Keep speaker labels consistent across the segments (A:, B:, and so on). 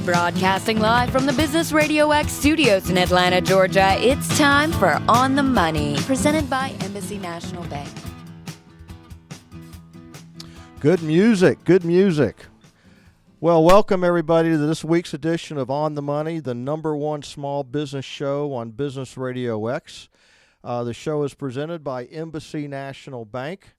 A: Broadcasting live from the Business RadioX studios in Atlanta, Georgia, it's time for On the Money, presented by Embassy National Bank.
B: Good music, good music. Well, welcome everybody to this week's edition of On the Money, the #1 small business show on Business RadioX. The show is presented by Embassy National Bank.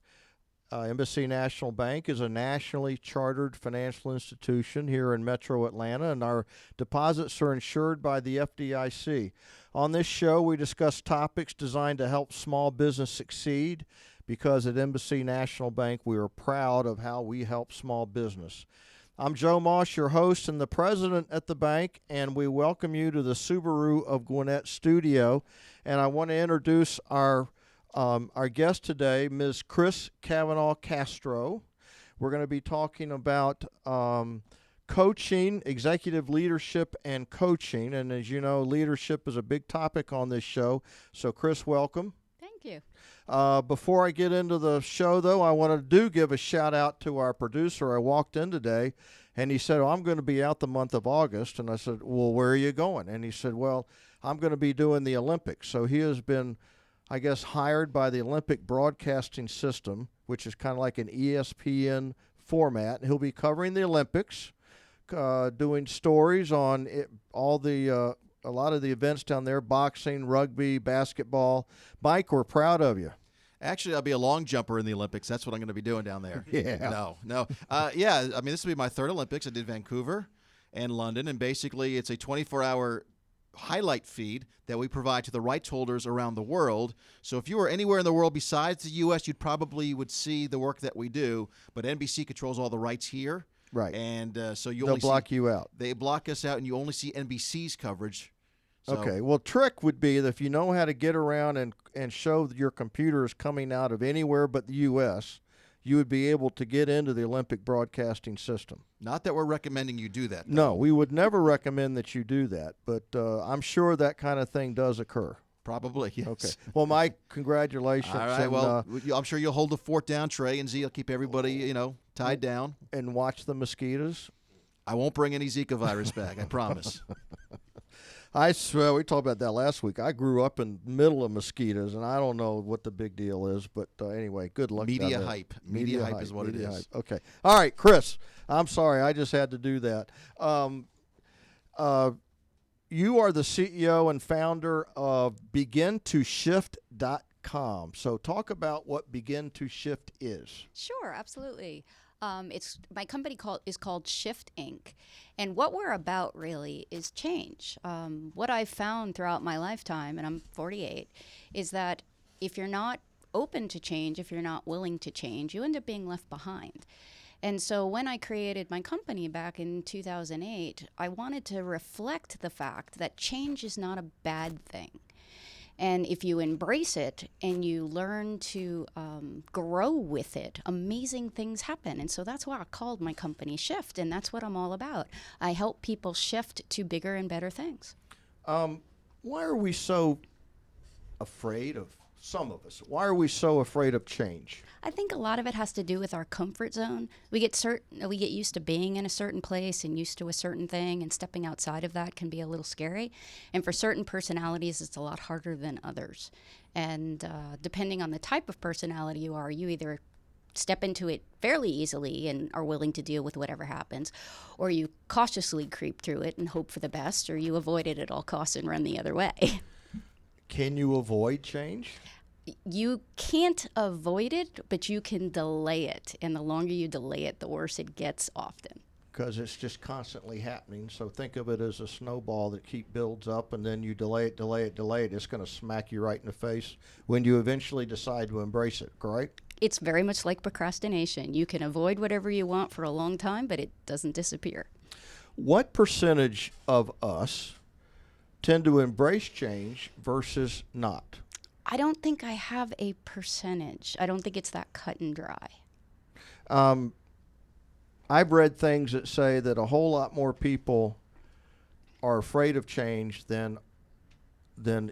B: Embassy National Bank is a nationally chartered financial institution here in Metro Atlanta, and our deposits are insured by the FDIC. On this show, we discuss topics designed to help small business succeed, because at Embassy National Bank, we are proud of how we help small business. I'm Joe Moss, your host and the president at the bank, and we welcome you to the Subaru of Gwinnett studio. And I want to introduce our guest today, Ms. Kris Cavanaugh Castro. We're going to be talking about coaching, executive leadership, and coaching. And as you know, leadership is a big topic on this show. So, Kris, welcome.
C: Thank you.
B: Before I get into the show, though, I want to give a shout out to our producer. I walked in today, and he said, I'm going to be out the month of August. And I said, well, where are you going? And he said, well, I'm going to be doing the Olympics. So he has been, I guess, hired by the Olympic Broadcasting System, which is kind of like an ESPN format. And he'll be covering the Olympics, doing stories on a lot of the events down there, boxing, rugby, basketball. Mike, we're proud of you.
D: Actually, I'll be a long jumper in the Olympics. That's what I'm going to be doing down there.
B: Yeah.
D: No. Yeah, I mean, this will be my third Olympics. I did Vancouver and London, and basically it's a 24-hour highlight feed that we provide to the rights holders around the world. So if you were anywhere in the world besides the U.S., you probably would see the work that we do, but NBC controls all the rights here.
B: Right.
D: And so
B: they'll block you out.
D: They block us out, and you only see NBC's coverage. So.
B: Okay. Well, trick would be that if you know how to get around and show that your computer is coming out of anywhere but the U.S., you would be able to get into the Olympic Broadcasting System.
D: Not that we're recommending you do that, though.
B: No, we would never recommend that you do that, but I'm sure that kind of thing does occur.
D: Probably, yes.
B: Okay. Well, Mike, congratulations.
D: All right. Well, I'm sure you'll hold the fort down. Trey and Z will keep everybody, tied down.
B: And watch the mosquitoes.
D: I won't bring any Zika virus back, I promise.
B: I swear, we talked about that last week. I grew up in the middle of mosquitoes, and I don't know what the big deal is. But anyway, good luck.
D: Media hype. Media hype is what it is.
B: Hype. Okay. All right, Kris. I'm sorry. I just had to do that. You are the CEO and founder of BeginToShift.com. So talk about what Begin to Shift is.
C: Sure, absolutely. My company is called Shift Inc. And what we're about really is change. What I've found throughout my lifetime, and I'm 48, is that if you're not open to change, if you're not willing to change, you end up being left behind. And so when I created my company back in 2008, I wanted to reflect the fact that change is not a bad thing. And if you embrace it and you learn to grow with it, amazing things happen. And so that's why I called my company Shift, and that's what I'm all about. I help people shift to bigger and better things.
B: Why are we so afraid of, some of us, why are we so afraid of change?
C: I think a lot of it has to do with our comfort zone. We get used to being in a certain place and used to a certain thing, and stepping outside of that can be a little scary. And for certain personalities, it's a lot harder than others. And depending on the type of personality you are, you either step into it fairly easily and are willing to deal with whatever happens, or you cautiously creep through it and hope for the best, or you avoid it at all costs and run the other way.
B: Can you avoid change?
C: You can't avoid it, but you can delay it. And the longer you delay it, the worse it gets often.
B: Because it's just constantly happening. So think of it as a snowball that builds up, and then you delay it. It's going to smack you right in the face when you eventually decide to embrace it, correct?
C: It's very much like procrastination. You can avoid whatever you want for a long time, but it doesn't disappear.
B: What percentage of us tend to embrace change versus not?
C: I don't think I have a percentage. I don't think it's that cut and dry.
B: I've read things that say that a whole lot more people are afraid of change than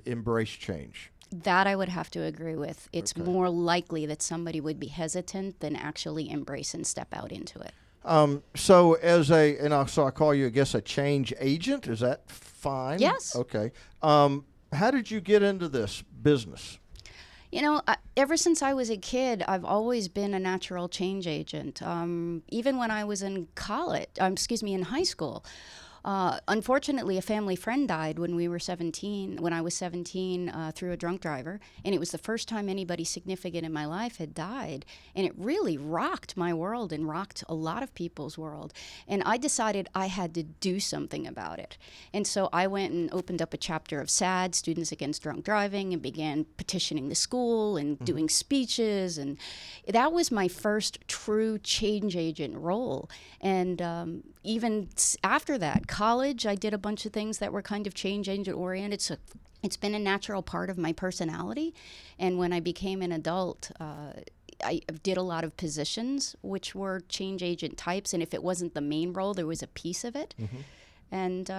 B: embrace change.
C: That I would have to agree with. It's
B: Okay.
C: more likely that somebody would be hesitant than actually embrace and step out into it.
B: So so I call you, I guess, a change agent. Is that fine?
C: Yes.
B: Okay. How did you get into this business?
C: Ever since I was a kid, I've always been a natural change agent. Even when I was in in high school. Unfortunately, a family friend died when I was 17, through a drunk driver. And it was the first time anybody significant in my life had died. And it really rocked my world and rocked a lot of people's world. And I decided I had to do something about it. And so I went and opened up a chapter of SAD, Students Against Drunk Driving, and began petitioning the school and doing speeches. And that was my first true change agent role. And even after that, college, I did a bunch of things that were kind of change agent oriented. So it's been a natural part of my personality. And when I became an adult, I did a lot of positions which were change agent types. And if it wasn't the main role, there was a piece of it. And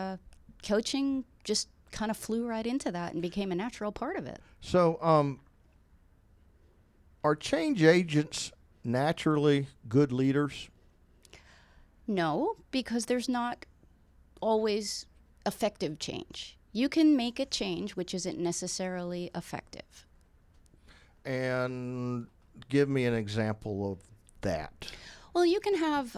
C: coaching just kind of flew right into that and became a natural part of it.
B: So are change agents naturally good leaders?
C: No, because there's not always effective change. You can make a change which isn't necessarily effective.
B: And give me an example of that.
C: Well, you can have,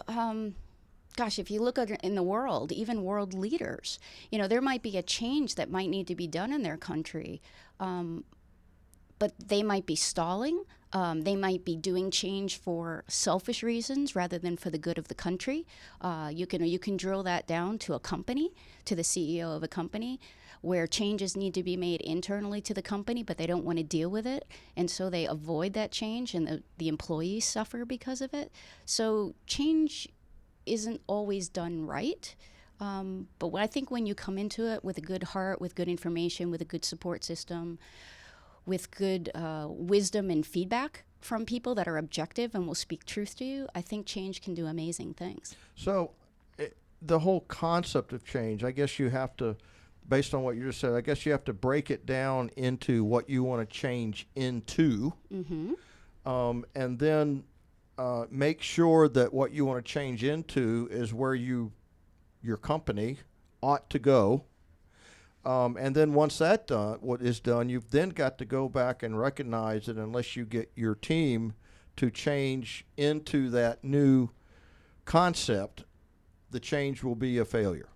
C: if you look at in the world, even world leaders, there might be a change that might need to be done in their country, but they might be stalling. They might be doing change for selfish reasons rather than for the good of the country. You can drill that down to a company, to the CEO of a company, where changes need to be made internally to the company, but they don't want to deal with it, and so they avoid that change, and the employees suffer because of it. So change isn't always done right. But I think when you come into it with a good heart, with good information, with a good support system, with good wisdom and feedback from people that are objective and will speak truth to you, I think change can do amazing things.
B: So the whole concept of change, I guess you have to, based on what you just said, I guess you have to break it down into what you want to change into, and then make sure that what you want to change into is where your company ought to go. And then once what is done, you've then got to go back and recognize that unless you get your team to change into that new concept, the change will be a failure.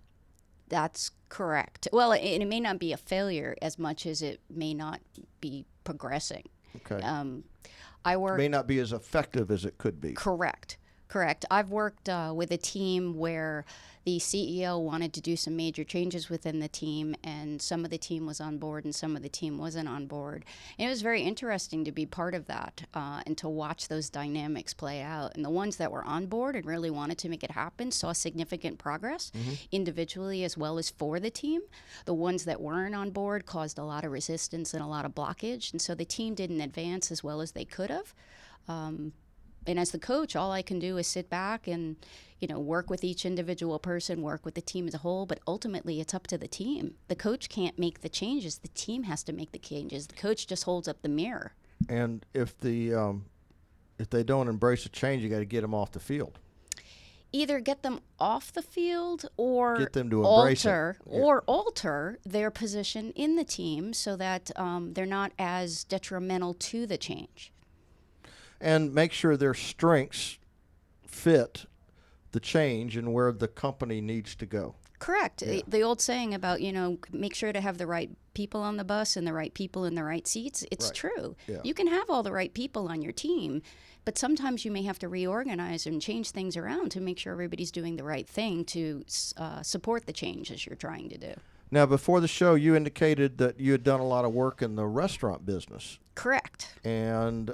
C: That's correct. Well, it may not be a failure as much as it may not be progressing.
B: Okay.
C: It
B: may not be as effective as it could be.
C: Correct. I've worked with a team where the CEO wanted to do some major changes within the team, and some of the team was on board and some of the team wasn't on board. And it was very interesting to be part of that and to watch those dynamics play out. And the ones that were on board and really wanted to make it happen saw significant progress individually as well as for the team. The ones that weren't on board caused a lot of resistance and a lot of blockage, and so the team didn't advance as well as they could have. And as the coach, all I can do is sit back and, work with each individual person, work with the team as a whole. But ultimately, it's up to the team. The coach can't make the changes. The team has to make the changes. The coach just holds up the mirror.
B: And if they don't embrace a change, you got to get them off the field.
C: Either get them off the field or
B: get them to embrace
C: alter their position in the team so that they're not as detrimental to the change.
B: And make sure their strengths fit the change and where the company needs to go.
C: Correct. Yeah. The old saying about, make sure to have the right people on the bus and the right people in the right seats, it's true. Yeah. You can have all the right people on your team, but sometimes you may have to reorganize and change things around to make sure everybody's doing the right thing to support the changes you're trying to do.
B: Now, before the show, you indicated that you had done a lot of work in the restaurant business.
C: Correct.
B: And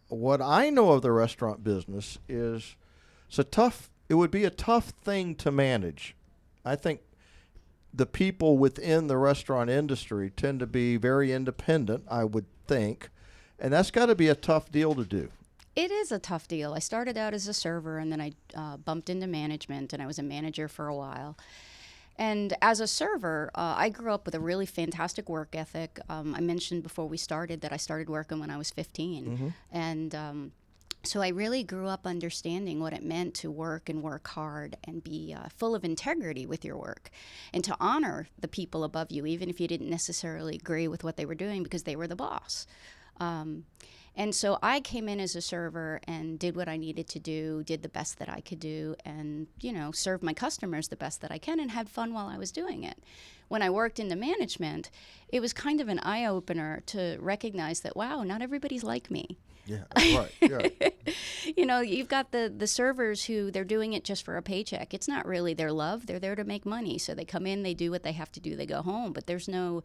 B: what I know of the restaurant business is it would be a tough thing to manage. I think the people within the restaurant industry tend to be very independent, I would think, and that's got to be a tough deal to do.
C: It is a tough deal. I started out as a server, and then I bumped into management, and I was a manager for a while. And as a server, I grew up with a really fantastic work ethic. I mentioned before we started that I started working when I was 15. And So I really grew up understanding what it meant to work and work hard and be full of integrity with your work, and to honor the people above you, even if you didn't necessarily agree with what they were doing, because they were the boss. And so I came in as a server and did what I needed to do, did the best that I could do, and, served my customers the best that I can, and had fun while I was doing it. When I worked into management, it was kind of an eye-opener to recognize that, wow, not everybody's like me.
B: Yeah, right. Yeah.
C: You've got the servers who they're doing it just for a paycheck. It's not really their love. They're there to make money. So they come in, they do what they have to do, they go home. But there's no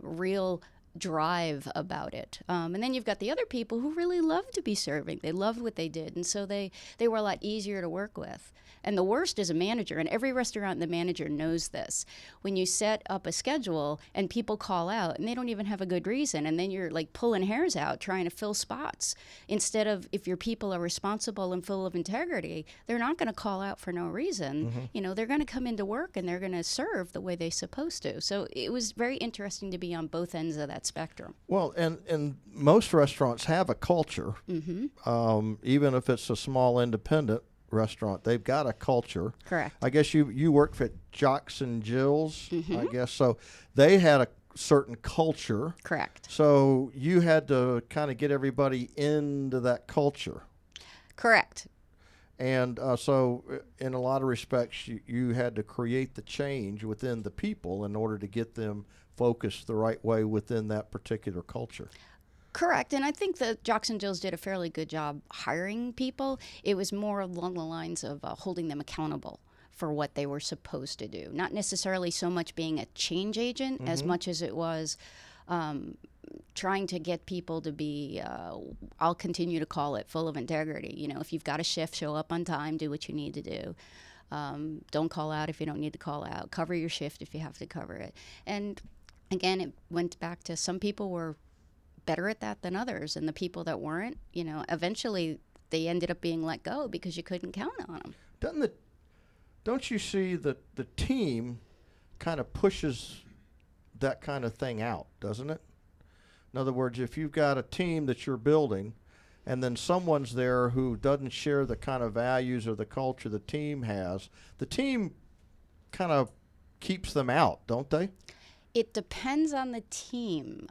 C: real drive about it. And then you've got the other people who really love to be serving. They loved what they did. And so they were a lot easier to work with. And the worst is a manager, and every restaurant, the manager knows this. When you set up a schedule and people call out and they don't even have a good reason, and then you're like pulling hairs out trying to fill spots, instead of, if your people are responsible and full of integrity, they're not going to call out for no reason. They're going to come into work and they're going to serve the way they're supposed to. So it was very interesting to be on both ends of that spectrum.
B: Well, and most restaurants have a culture, even if it's a small independent restaurant. They've got a culture.
C: Correct.
B: I guess you worked at Jocks and Jill's, I guess. So they had a certain culture.
C: Correct.
B: So you had to kind of get everybody into that culture.
C: Correct.
B: And so in a lot of respects, you had to create the change within the people in order to get them focused the right way within that particular culture.
C: Correct. And I think that Jocks and Jills did a fairly good job hiring people. It was more along the lines of holding them accountable for what they were supposed to do. Not necessarily so much being a change agent as much as it was trying to get people to be, I'll continue to call it, full of integrity. If you've got a shift, show up on time, do what you need to do. Don't call out if you don't need to call out. Cover your shift if you have to cover it. And again, it went back to some people were better at that than others, and the people that weren't, eventually they ended up being let go because you couldn't count on them.
B: Don't you see that the team kind of pushes that kind of thing out, doesn't it? In other words, if you've got a team that you're building and then someone's there who doesn't share the kind of values or the culture the team has, the team kind of keeps them out, don't they?
C: It depends on the team.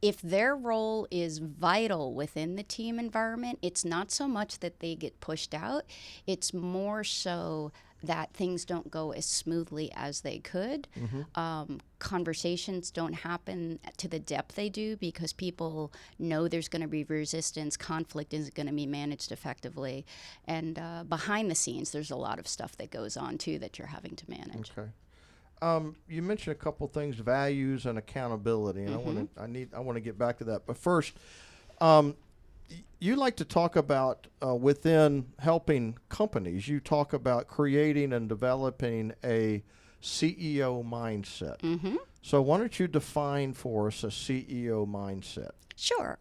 C: If their role is vital within the team environment, it's not so much that they get pushed out. It's more so that things don't go as smoothly as they could. Conversations don't happen to the depth they do because people know there's going to be resistance. Conflict isn't going to be managed effectively. And behind the scenes, there's a lot of stuff that goes on, too, that you're having to manage.
B: Okay. You mentioned a couple things, values and accountability, and I want to get back to that. But first, you like to talk about within helping companies. You talk about creating and developing a CEO mindset. So why don't you define for us a CEO mindset?
C: Sure.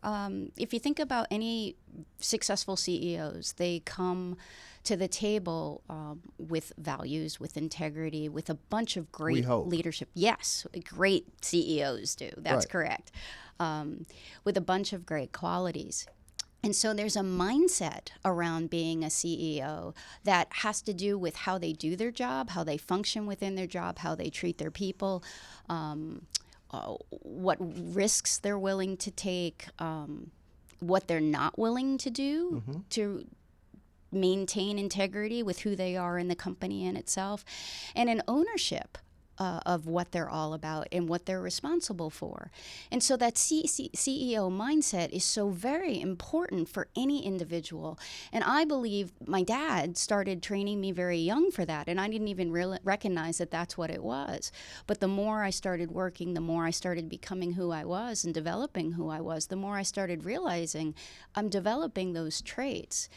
C: If you think about any successful CEOs, they come to the table with values, with integrity, with a bunch of great leadership. Yes, great CEOs do. That's correct. With a bunch of great qualities. And so there's a mindset around being a CEO that has to do with how they do their job, how they function within their job, how they treat their people, what risks they're willing to take, what they're not willing to do to maintain integrity with who they are in the company in itself, and an ownership of what they're all about and what they're responsible for. And so that CEO mindset is so very important for any individual. And I believe my dad started training me very young for that, and I didn't even recognize that that's what it was. But the more I started working, the more I started becoming who I was and developing who I was, the more I started realizing I'm developing those traits.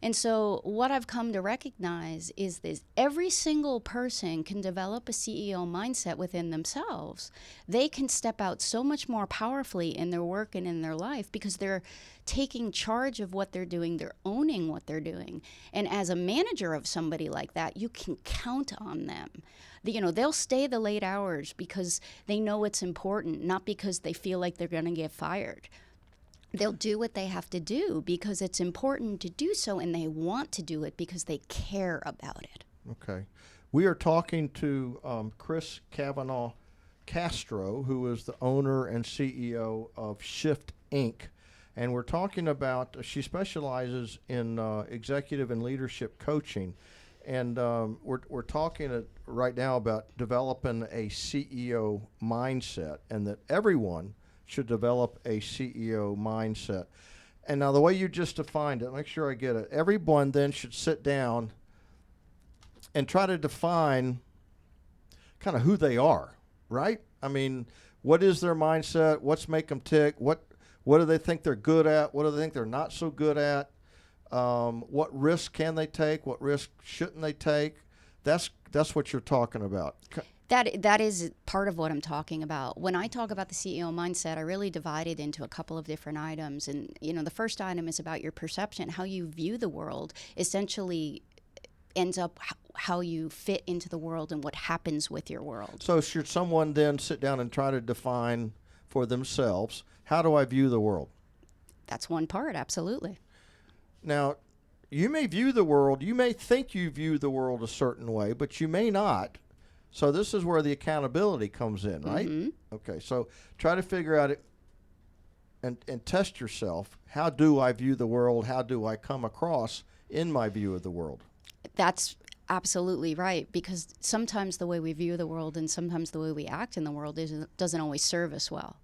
C: And so what I've come to recognize is this: every single person can develop a CEO mindset within themselves. They can step out so much more powerfully in their work and in their life because they're taking charge of what they're doing. They're owning what they're doing. And as a manager of somebody like that, you can count on them. They'll stay the late hours because they know it's important, not because they feel like they're going to get fired. they'll do what they have to do because it's important to do so, and they want to do it because they care about it.
B: Okay. We are talking to Kris Cavanaugh Castro, who is the owner and CEO of Shift Inc. And we're talking about, she specializes in executive and leadership coaching. And we're talking right now about developing a CEO mindset, and that everyone should develop a CEO mindset. And now the way you just defined it, make sure I get it. Everyone then should sit down and try to define kind of who they are, right? I mean, what is their mindset? What's make them tick? What do they think they're good at? What do they think they're not so good at? What risk can they take? What risk shouldn't they take? That's what you're talking about.
C: That is part of what I'm talking about. When I talk about the CEO mindset, I really divide it into a couple of different items. And, the first item is about your perception. How you view the world essentially ends up how you fit into the world and what happens with your world.
B: So should someone then sit down and try to define for themselves, how do I view the world?
C: That's one part, absolutely.
B: Now, you may view the world, you may think you view the world a certain way, but you may not. So this is where the accountability comes in, right?
C: Mm-hmm.
B: Okay, so try to figure out it and test yourself. How do I view the world? How do I come across in my view of the world?
C: That's absolutely right, because sometimes the way we view the world and sometimes the way we act in the world doesn't always serve us well.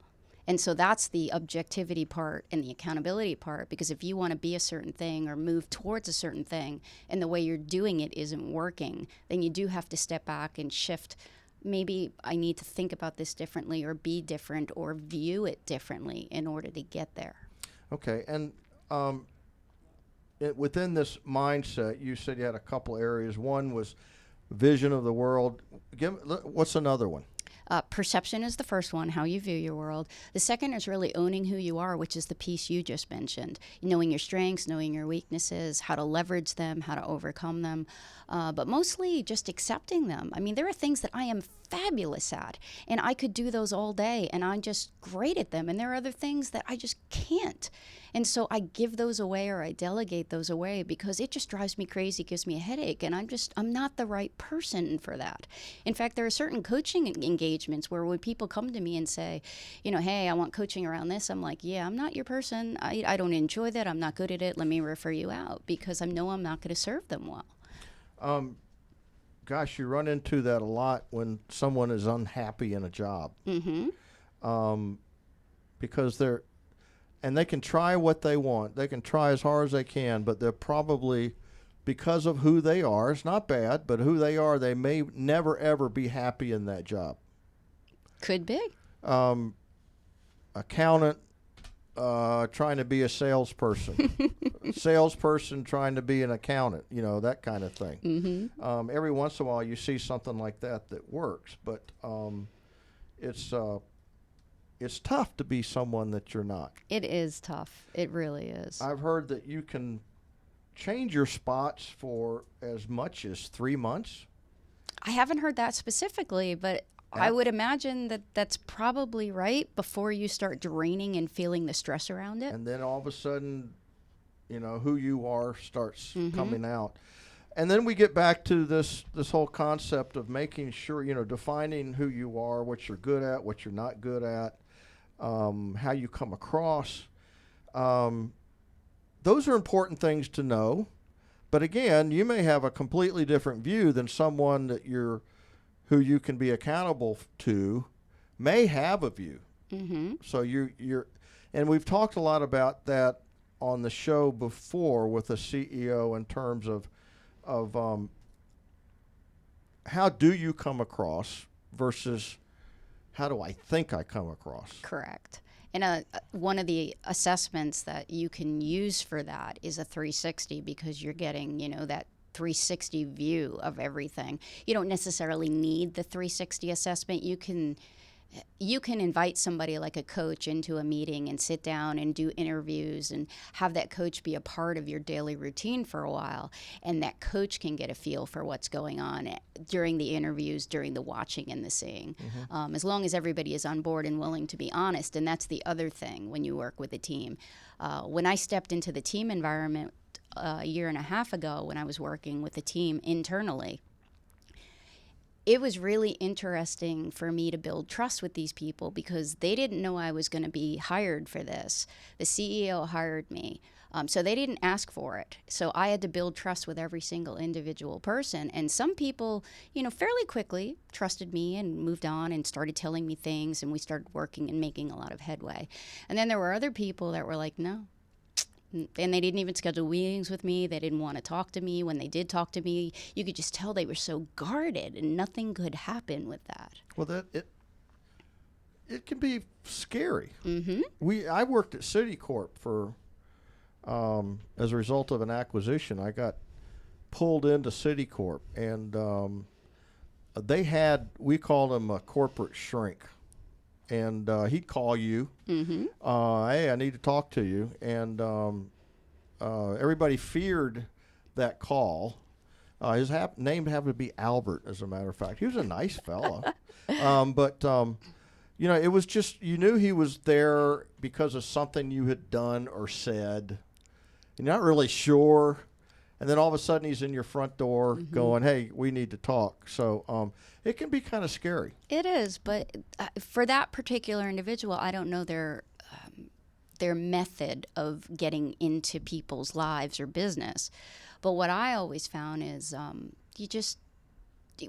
C: And so that's the objectivity part and the accountability part, because if you want to be a certain thing or move towards a certain thing and the way you're doing it isn't working, then you do have to step back and shift. Maybe I need to think about this differently or be different or view it differently in order to get there.
B: Okay, and within this mindset, you said you had a couple areas. One was vision of the world. What's another one?
C: Perception is the first one, how you view your world. The second is really owning who you are, which is the piece you just mentioned. Knowing your strengths, knowing your weaknesses, how to leverage them, how to overcome them, but mostly just accepting them. I mean, there are things that I am fabulous at, and I could do those all day, and I'm just great at them. And there are other things that I just can't. And so I give those away or I delegate those away because it just drives me crazy, gives me a headache, and I'm not the right person for that. In fact, there are certain coaching engagements where when people come to me and say, hey, I want coaching around this, I'm like, yeah, I'm not your person. I don't enjoy that. I'm not good at it. Let me refer you out, because I know I'm not going to serve them well.
B: Gosh, you run into that a lot when someone is unhappy in a job.
C: Mm-hmm.
B: Because they can try what they want. They can try as hard as they can, but they're probably, because of who they are, it's not bad, but who they are, they may never, ever be happy in that job.
C: Could be.
B: Accountant trying to be a salesperson. Salesperson trying to be an accountant, that kind of thing.
C: Mm-hmm.
B: Every once in a while you see something like that works, but it's tough to be someone that you're not.
C: It is tough. It really is.
B: I've heard that you can change your spots for as much as 3 months.
C: I haven't heard that specifically, but I would imagine that that's probably right before you start draining and feeling the stress around it.
B: And then all of a sudden, who you are starts
C: Mm-hmm.
B: coming out. And then we get back to this whole concept of making sure, defining who you are, what you're good at, what you're not good at, how you come across. Those are important things to know. But again, you may have a completely different view than someone who you can be accountable to may have a view.
C: Mm-hmm.
B: So and we've talked a lot about that on the show before with a CEO in terms of how do you come across versus how do I think I come across?
C: Correct. And one of the assessments that you can use for that is a 360, because you're getting, that 360 view of everything. You don't necessarily need the 360 assessment. You can you can invite somebody like a coach into a meeting and sit down and do interviews and have that coach be a part of your daily routine for a while. And that coach can get a feel for what's going on during the interviews, during the watching and the seeing, as long as everybody is on board and willing to be honest. And that's the other thing when you work with a team. When I stepped into the team environment a year and a half ago, when I was working with a team internally, it was really interesting for me to build trust with these people because they didn't know I was going to be hired for this. The CEO hired me, so they didn't ask for it. So I had to build trust with every single individual person. And some people, fairly quickly trusted me and moved on and started telling me things, and we started working and making a lot of headway. And then there were other people that were like, no. And they didn't even schedule meetings with me. They didn't want to talk to me. When they did talk to me, you could just tell they were so guarded, and nothing could happen with that.
B: Well, it can be scary.
C: Mm-hmm.
B: I worked at Citicorp for as a result of an acquisition. I got pulled into Citicorp, and we called them a corporate shrink. And he'd call you, hey, I need to talk to you. And everybody feared that call. His name happened to be Albert, as a matter of fact. He was a nice fella. But it was just, you knew he was there because of something you had done or said. You're not really sure. And then all of a sudden he's in your front door going, hey, we need to talk. So it can be kind of scary.
C: It is, but for that particular individual, I don't know their method of getting into people's lives or business. But what I always found is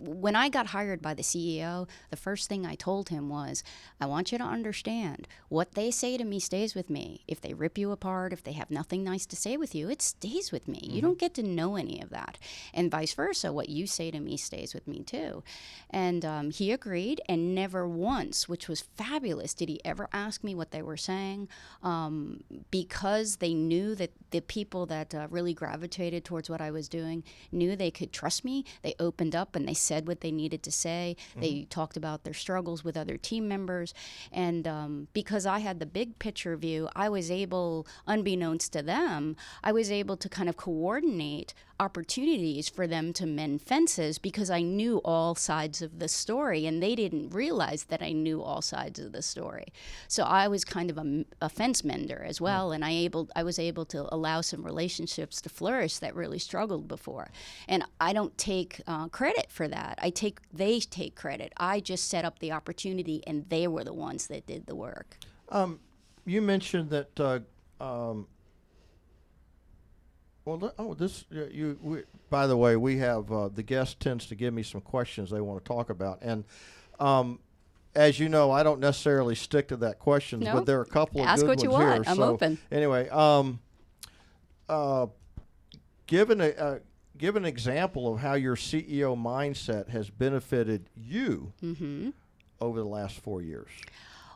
C: when I got hired by the CEO, the first thing I told him was, I want you to understand what they say to me stays with me. If they rip you apart, if they have nothing nice to say with you, it stays with me. You don't get to know any of that. And vice versa, what you say to me stays with me too. And he agreed, and never once, which was fabulous, did he ever ask me what they were saying, because they knew that the people that really gravitated towards what I was doing knew they could trust me. They opened up and they said what they needed to say. They talked about their struggles with other team members. And because I had the big picture view, I was able, unbeknownst to them, I was able to kind of coordinate opportunities for them to mend fences because I knew all sides of the story, and they didn't realize that I knew all sides of the story. So I was kind of a fence mender as well, and I was able to allow some relationships to flourish that really struggled before. And I don't take credit for that. They take credit. I just set up the opportunity, and they were the ones that did the work.
B: You mentioned that. By the way, we have the guest tends to give me some questions they want to talk about, and as you know, I don't necessarily stick to that questions, but there are a couple of
C: Ask
B: good
C: what
B: ones
C: you want.
B: here.
C: I'm open.
B: Anyway, give an example of how your CEO mindset has benefited you over the last 4 years.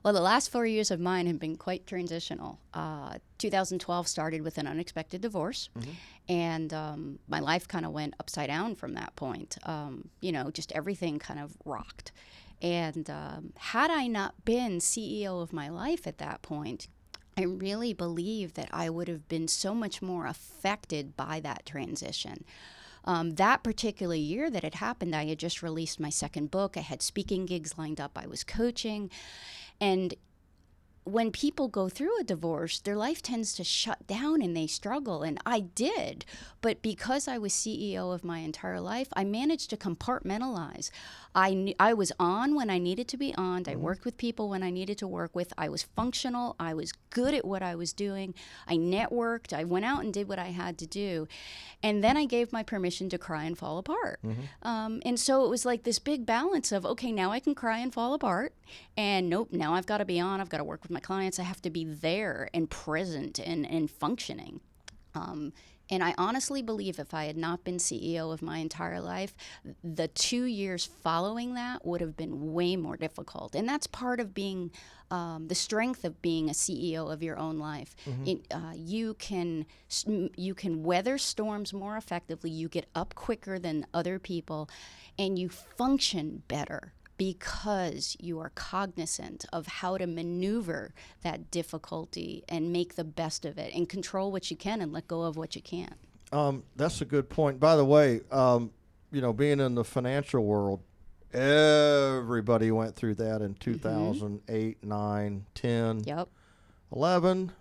C: Well, the last 4 years of mine have been quite transitional. 2012 started with an unexpected divorce, and my life kind of went upside down from that point. Just everything kind of rocked. And had I not been CEO of my life at that point, I really believe that I would have been so much more affected by that transition. That particular year that it happened, I had just released my second book. I had speaking gigs lined up. I was coaching. And when people go through a divorce, their life tends to shut down and they struggle. And I did. But because I was CEO of my entire life, I managed to compartmentalize. I was on when I needed to be on. I worked with people when I needed to work with. I was functional. I was good at what I was doing. I networked. I went out and did what I had to do. And then I gave my permission to cry and fall apart. And so it was like this big balance of, okay, now I can cry and fall apart. And nope, now I've got to be on. I've got to work with my clients. I have to be there and present and functioning. And I honestly believe if I had not been CEO of my entire life, the 2 years following that would have been way more difficult. And that's part of being the strength of being a CEO of your own life. You can weather storms more effectively. You get up quicker than other people, and you function better because you are cognizant of how to maneuver that difficulty and make the best of it and control what you can and let go of what you can't.
B: That's a good point. By the way, being in the financial world, everybody went through that in 2008, 9, 10,
C: Yep.
B: 11.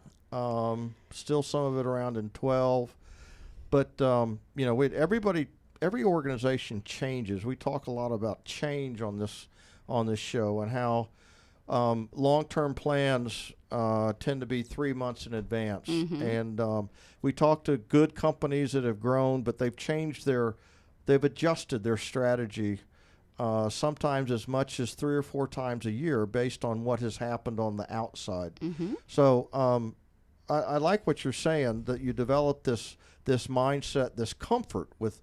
B: Still some of it around in 12. But, every organization changes. We talk a lot about change on this show, and how long-term plans tend to be 3 months in advance. And we talk to good companies that have grown, but they've adjusted their strategy sometimes as much as 3 or 4 times a year based on what has happened on the outside. So I like what you're saying, that you develop this mindset, this comfort with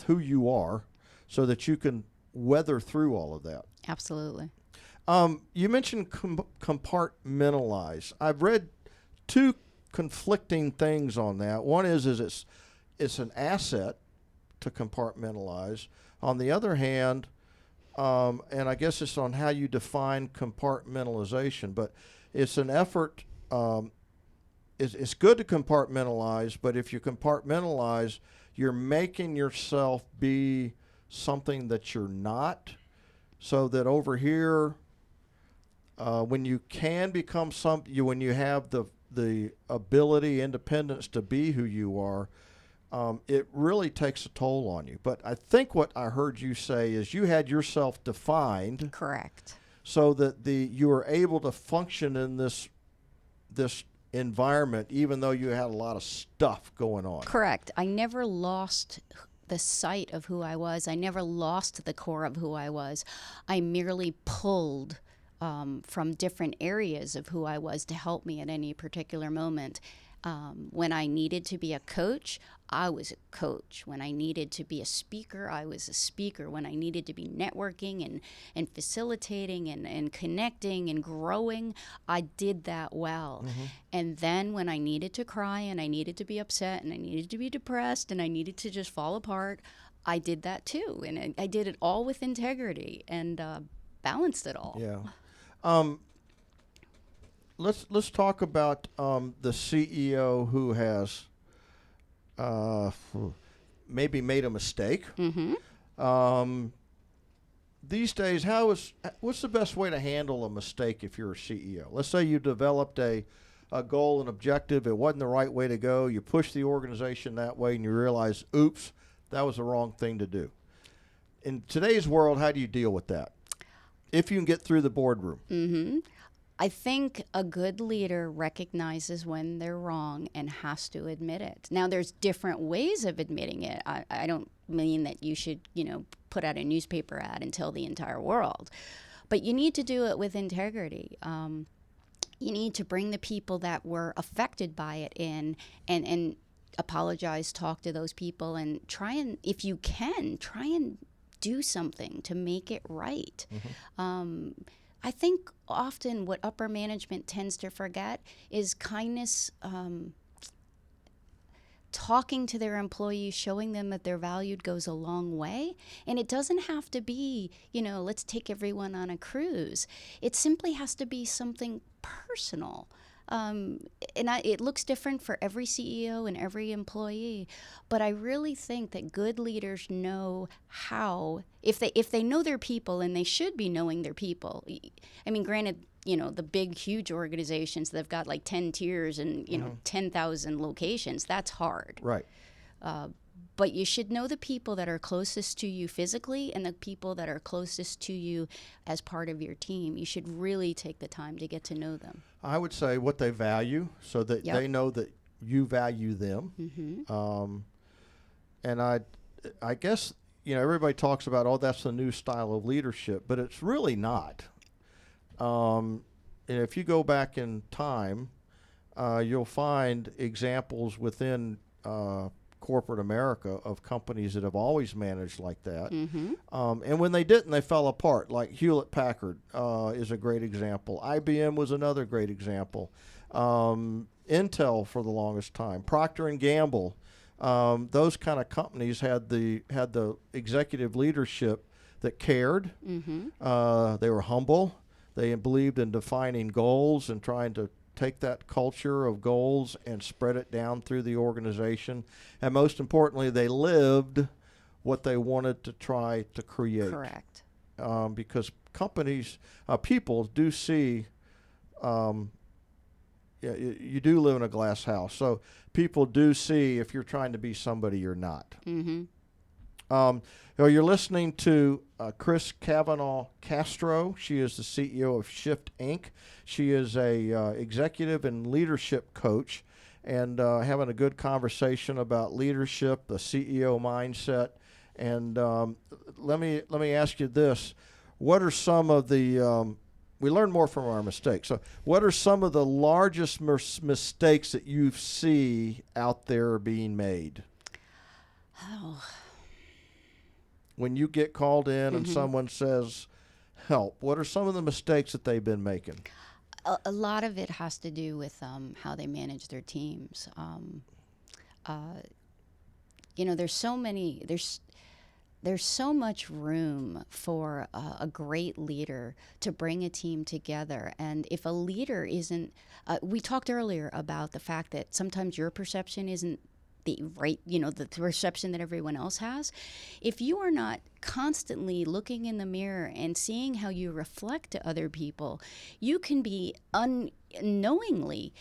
B: who you are, so that you can weather through all of that.
C: Absolutely.
B: You mentioned compartmentalize. I've read 2 conflicting things on that. One is it's an asset to compartmentalize. On the other hand, and I guess it's on how you define compartmentalization, but it's an effort. It's good to compartmentalize, but if you compartmentalize, you're making yourself be something that you're not, so that over here, when you can become when you have the ability, independence to be who you are, it really takes a toll on you. But I think what I heard you say is you had yourself defined.
C: Correct.
B: So that you were able to function in this environment, even though you had a lot of stuff going on.
C: Correct. I never lost the sight of who I was. I never lost the core of who I was. I merely pulled from different areas of who I was to help me at any particular moment. When I needed to be a coach, I was a coach. When I needed to be a speaker, I was a speaker. When I needed to be networking and facilitating and connecting and growing, I did that well. And then when I needed to cry and I needed to be upset and I needed to be depressed and I needed to just fall apart, I did that too. And I did it all with integrity and balanced it all.
B: Yeah. Let's talk about the CEO who has maybe made a mistake. These days, what's the best way to handle a mistake if you're a CEO? Let's say you developed a goal and objective. It wasn't the right way to go. You push the organization that way, and you realize, oops, that was the wrong thing to do. In today's world, how do you deal with that? If you can get through the boardroom.
C: I think a good leader recognizes when they're wrong and has to admit it. Now, there's different ways of admitting it. I don't mean that you should, put out a newspaper ad and tell the entire world. But you need to do it with integrity. You need to bring the people that were affected by it in and apologize, talk to those people, and try and, if you can, try and do something to make it right. I think often what upper management tends to forget is kindness, talking to their employees, showing them that they're valued goes a long way. And it doesn't have to be, let's take everyone on a cruise. It simply has to be something personal. It looks different for every CEO and every employee, but I really think that good leaders know how, if they know their people, and they should be knowing their people. I mean, granted, the big, huge organizations that have got like 10 tiers and 10,000 locations, that's hard.
B: Right.
C: But you should know the people that are closest to you physically and the people that are closest to you as part of your team. You should really take the time to get to know them.
B: I would say what they value, so that they know that you value them. And I guess, everybody talks about, that's the new style of leadership, but it's really not. And if you go back in time, you'll find examples within corporate America of companies that have always managed like that. And when they didn't, they fell apart. Like Hewlett-Packard is a great example. IBM was another great example. Intel for the longest time. Procter & Gamble. Those kind of companies had the executive leadership that cared. They were humble. They believed in defining goals and trying to take that culture of goals and spread it down through the organization. And most importantly, they lived what they wanted to try to create.
C: Correct.
B: Because companies, people do see, you do live in a glass house. So people do see if you're trying to be somebody you're not. You're listening to Kris Cavanaugh Castro. She is the CEO of Shift Inc. She is a executive and leadership coach, and having a good conversation about leadership, the CEO mindset. And let me ask you this: what are some of the we learn more from our mistakes. So, what are some of the largest mistakes that you see out there being made?
C: Oh.
B: When you get called in and someone says, help, what are some of the mistakes that they've been making?
C: A lot of it has to do with how they manage their teams. There's so much room for a great leader to bring a team together. And if a leader isn't, we talked earlier about the fact that sometimes your perception isn't the right, the perception that everyone else has. If you are not constantly looking in the mirror and seeing how you reflect to other people, you can be unknowingly,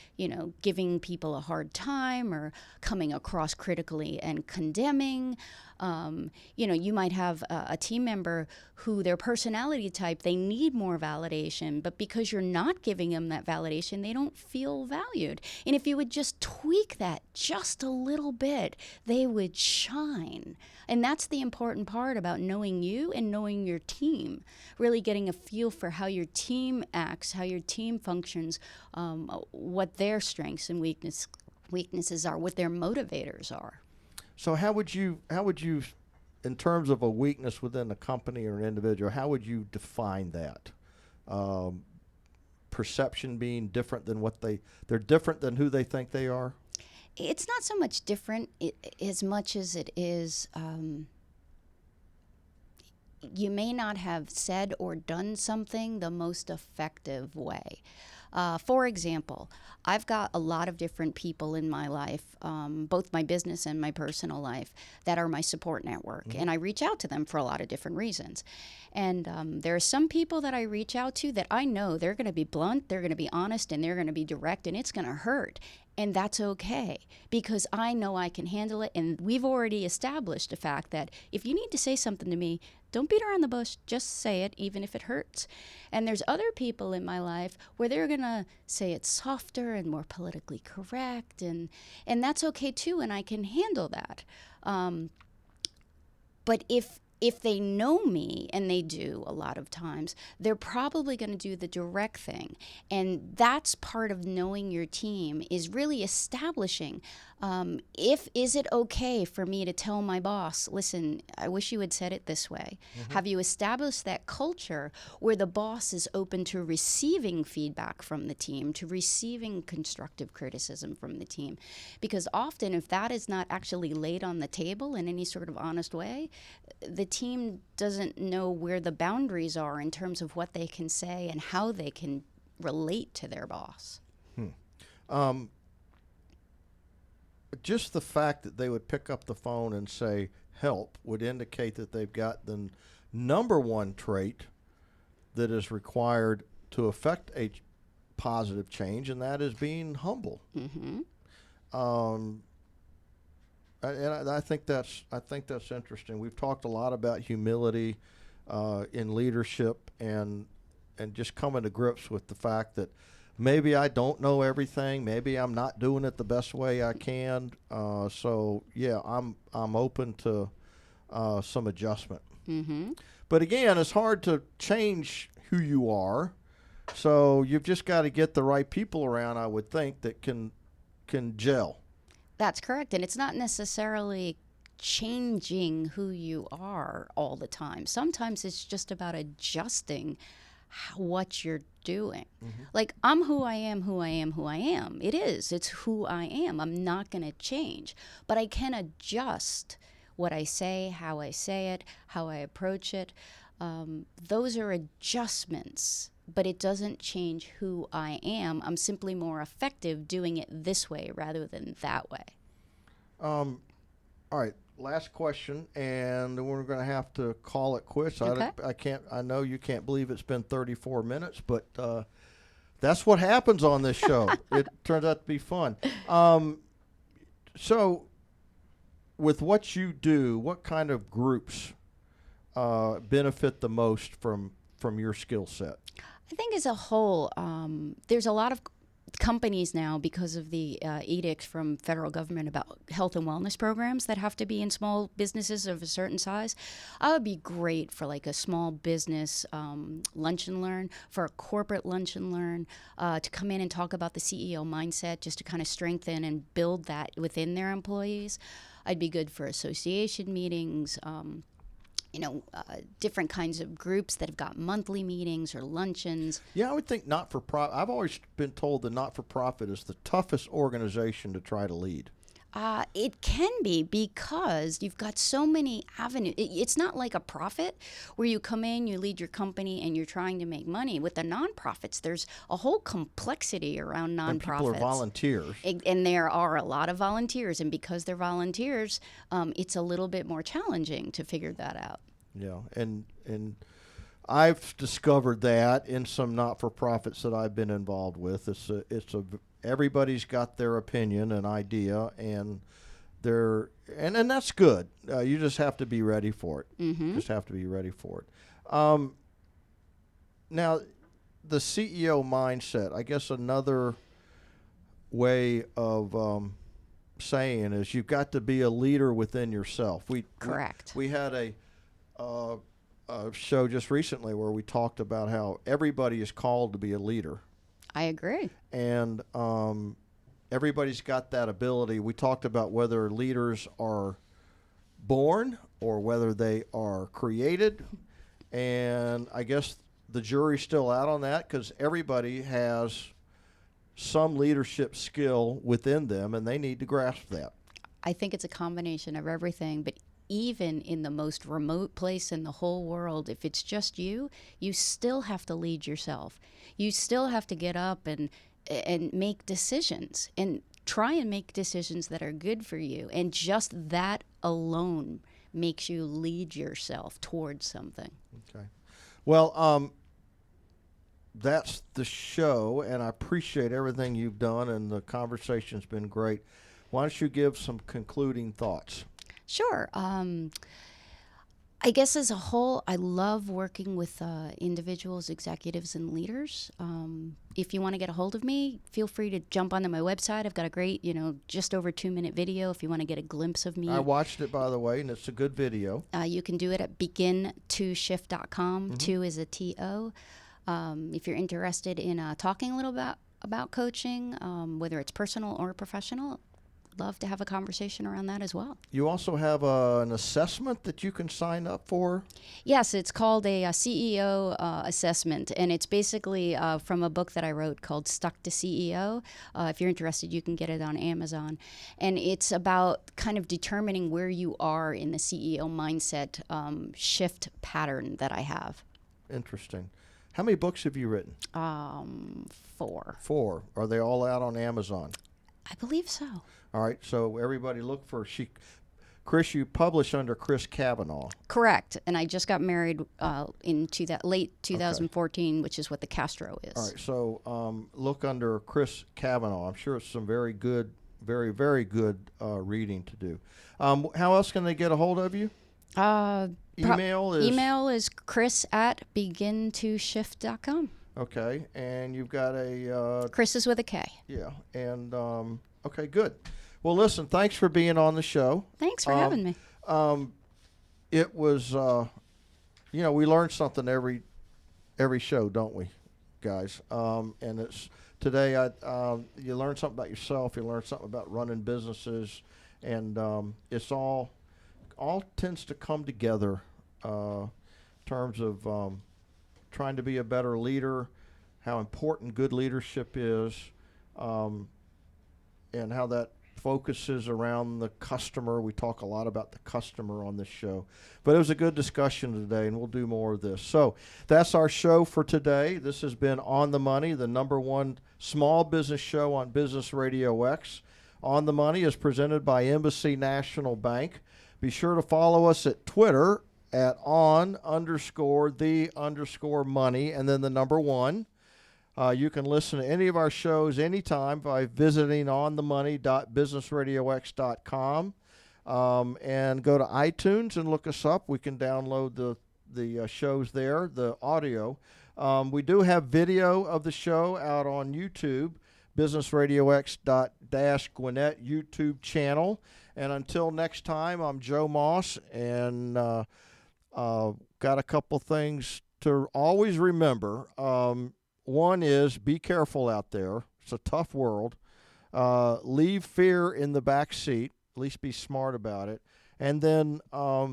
C: giving people a hard time or coming across critically and condemning. You might have a team member who their personality type, they need more validation, but because you're not giving them that validation, they don't feel valued. And if you would just tweak that just a little bit, they would shine. And that's the important part about knowing you and knowing your team, really getting a feel for how your team acts, how your team functions, what their strengths and weaknesses are, what their motivators are.
B: So how would you, in terms of a weakness within a company or an individual, how would you define that? Perception being different than they're different than who they think they are?
C: It's not so much different as much as it is, you may not have said or done something the most effective way. For example, I've got a lot of different people in my life, both my business and my personal life, that are my support network. And I reach out to them for a lot of different reasons. And there are some people that I reach out to that I know they're going to be blunt, they're going to be honest, and they're going to be direct, and it's going to hurt. And that's okay, because I know I can handle it. And we've already established the fact that if you need to say something to me, don't beat around the bush, just say it, even if it hurts. And there's other people in my life where they're going to say it softer and more politically correct, and that's okay too, and I can handle that. But if they know me, and they do a lot of times, they're probably going to do the direct thing. And that's part of knowing your team, is really establishing, is it okay for me to tell my boss, listen, I wish you had said it this way? Have you established that culture where the boss is open to receiving feedback from the team, to receiving constructive criticism from the team? Because often, if that is not actually laid on the table in any sort of honest way, the team doesn't know where the boundaries are in terms of what they can say and how they can relate to their boss.
B: Just the fact that they would pick up the phone and say help would indicate that they've got the number one trait that is required to affect a positive change, and that is being humble. And I think that's interesting. We've talked a lot about humility in leadership, and just coming to grips with the fact that maybe I don't know everything. Maybe I'm not doing it the best way I can. So yeah, I'm open to some adjustment. But again, it's hard to change who you are. So you've just got to get the right people around, I would think, that can gel.
C: That's correct. And it's not necessarily changing who you are all the time. Sometimes it's just about adjusting what you're doing. Like, I'm who I am, who I am, who I am. It's who I am. I'm not going to change. But I can adjust what I say, how I say it, how I approach it. Those are adjustments, but it doesn't change who I am. I'm simply more effective doing it this way rather than that way.
B: All right, last question, and then we're going to have to call it quits.
C: Okay.
B: I know you can't believe it's been 34 minutes, but that's what happens on this show. It turns out to be fun. So, with what you do, what kind of groups benefit the most from your skill set?
C: I think as a whole, there's a lot of companies now, because of the edicts from federal government about health and wellness programs that have to be in small businesses of a certain size. I would be great for like a small business lunch and learn, for a corporate lunch and learn, to come in and talk about the CEO mindset, just to kind of strengthen and build that within their employees. I'd be good for association meetings, different kinds of groups that have got monthly meetings or luncheons.
B: Yeah, I would think not-for-profit. I've always been told that not-for-profit is the toughest organization to try to lead.
C: It can be, because you've got so many avenues. It's not like a profit where you come in, you lead your company, and you're trying to make money. With the nonprofits, there's a whole complexity around nonprofits.
B: And people are volunteers.
C: And there are a lot of volunteers. And because they're volunteers, it's a little bit more challenging to figure that out.
B: Yeah, and I've discovered that in some not-for-profits that I've been involved with. Everybody's got their opinion and idea, and and that's good. You just have to be ready for it.
C: Mm-hmm.
B: Just have to be ready for it. Now, the CEO mindset, I guess another way of saying is you've got to be a leader within yourself.
C: Correct.
B: We had a show just recently where we talked about how everybody is called to be a leader.
C: I agree.
B: And everybody's got that ability. We talked about whether leaders are born or whether they are created. And I guess the jury's still out on that, because everybody has some leadership skill within them, and they need to grasp that.
C: I think it's a combination of everything, but even in the most remote place in the whole world, if it's just you, you still have to lead yourself. You still have to get up and make decisions, and try and make decisions that are good for you. And just that alone makes you lead yourself towards something.
B: Okay. Well, that's the show, and I appreciate everything you've done, and the conversation's been great. Why don't you give some concluding thoughts?
C: Sure. I guess as a whole, I love working with individuals, executives, and leaders. If you want to get a hold of me, feel free to jump onto my website. I've got a great, just over 2-minute video if you want to get a glimpse of me.
B: I watched it, by the way, and it's a good video.
C: You can do it at begin2shift.com.
B: Mm-hmm.
C: 2 is a T-O. If you're interested in talking a little about coaching, whether it's personal or professional, love to have a conversation around that as well.
B: You also have an assessment that you can sign up for?
C: Yes, it's called a CEO assessment, and it's basically from a book that I wrote called Stuck to CEO. If you're interested, you can get it on Amazon. And it's about kind of determining where you are in the CEO mindset shift pattern that I have.
B: Interesting. How many books have you written?
C: 4.
B: 4. Are they all out on Amazon?
C: I believe so.
B: All right, so everybody look for Kris. You publish under Kris Cavanaugh.
C: Correct, and I just got married in late 2014, which is what the Castro is.
B: All right, so look under Kris Cavanaugh. I'm sure it's some very good, very, very good reading to do. How else can they get a hold of you? Email is
C: Kris@begin2shift.com.
B: Okay, and you've got a
C: Kris is with a K.
B: Yeah, and okay, good. Well, listen, thanks for being on the show.
C: Thanks for having me.
B: It was, we learn something every show, don't we, guys? And it's today. You learn something about yourself. You learn something about running businesses, and it's all tends to come together in terms of trying to be a better leader, how important good leadership is, and how that focuses around the customer. We talk a lot about the customer on this show. But it was a good discussion today, and we'll do more of this. So that's our show for today. This has been On the Money, the #1 small business show on Business Radio X. On the Money is presented by Embassy National Bank. Be sure to follow us at Twitter at on_the_money and then the #1. You can listen to any of our shows anytime by visiting onthemoney.businessradiox.com and go to iTunes and look us up. We can download the shows there, the audio. We do have video of the show out on YouTube, businessradiox.-Gwinnett YouTube channel. And until next time, I'm Joe Moss, and got a couple things to always remember. One is be careful out there. It's a tough world. Leave fear in the back seat. At least be smart about it. And then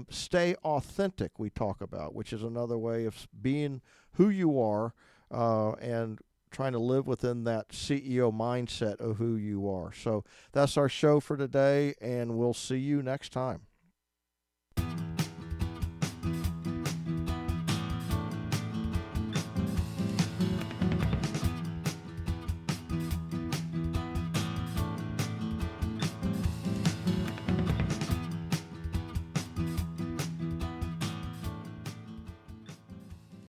B: stay authentic, we talk about, which is another way of being who you are and trying to live within that CEO mindset of who you are. So that's our show for today, and we'll see you next time.